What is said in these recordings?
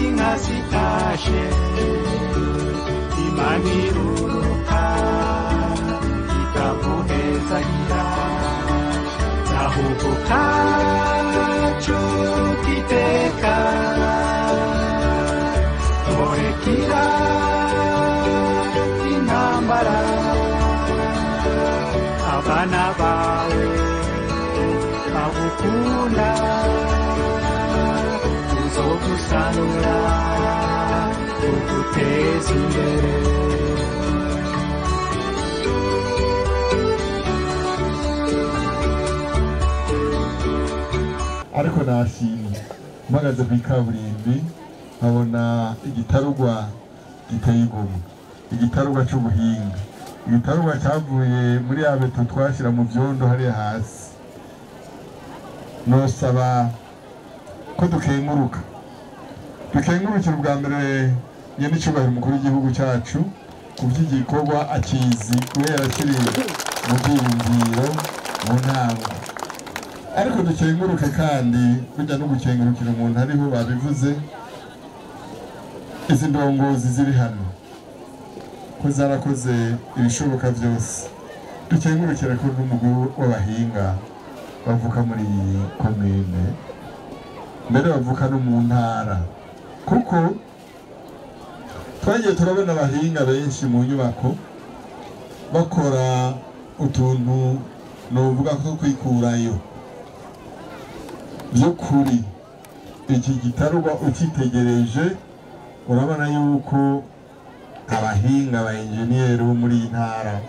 Inasitashe imani ruruka ikamuheza gira nahubuka chukiteka morekira inambara abana bawe abukunda uzogusanura uguteza imbere ariko nashimye mpagaze ku ikaburimbi nkabona igitarugwa giteye igomwe, igitarugwa cy'ubuhinga, igitarugwa cyavuye muri ya beto twashyira mu byondo hariya hasi. Nosaba ko dukengurukira ubwa mbere nyene icubahiro umukuru w'igihugu cyacu ku by'igikorwa akizi kubera kiri mu byiyumviro mu ntango, ariko dukenguruke kandi burya no gukengurukira umuntu ariho babivuze izi ndongozi ziri hano ko zarakoze ibishoboka byose. Dukengurukire ko n'umugwi w'abahinga bavuka muri iyi komine mbere bavuka no mu ntara, kuko twagiye turabona abahinga benshi mu nyubako bakora utuntu novuga ko kwikurayo by'ukuri. Iki gitarugwa ukitegereje urabona yuko abahinga ba engineer bo muri intara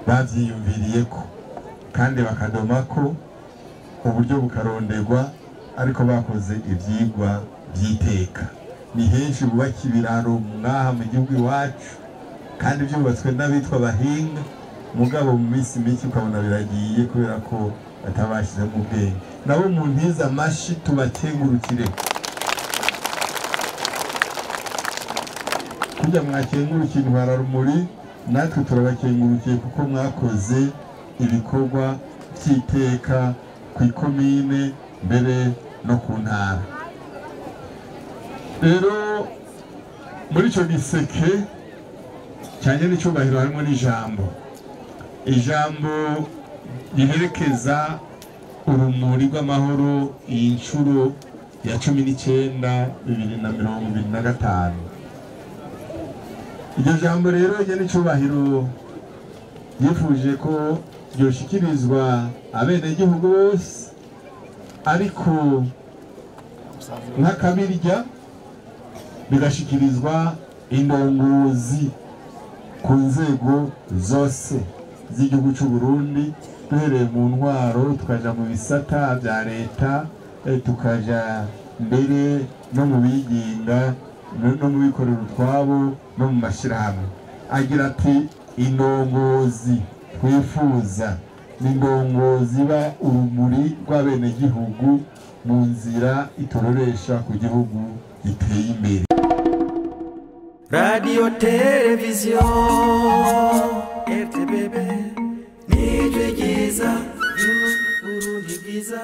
bavyiyumviriye ko kandi bakadoma ko uburyo bukaronderwa, ariko bakoze ivyigwa byiteka. Ni henshi bubaka ibiraro mwaha mu gihugu iwacu kandi byubatswe n'abitwa abahinga, mugabo mu minsi mike ukabona biragiye kubera ko batabashyize mu bwenge. Nabo mu ntiza amashi tubakengurukire, kujya mwakengurukira intwararumuri natwe turabakengurukiye kuko mwakoze ibikorwa by'iteka ku ikomine mbere no ku ntara. Rero muri icyo giseke cyane n'icyubahiro harimo n'ijambo riherekeza urumuri rw'amahoro iyi nshuro ya 19 2025. Iryo jambo rero nyene icyubahiro yifuje ko ryoshikirizwa abenegihugu bose, ariko nk'akabirya bigashikirizwa indongozi ku nzego zose z'igihugu cy'u Burundi, duhereye mu ntwaro tukaja mu bisata bya leta, tukaja mbere no mu biginga no mu bikorera utwabo no mu mashirahamwe. Agira ati indongozi twifuza ni indongozi ba urumuri rw'abenegihugu mu nzira itororesha ku gihugu giteye imbere. Radio Television RTBB Nijwe Giza Burundi Giza.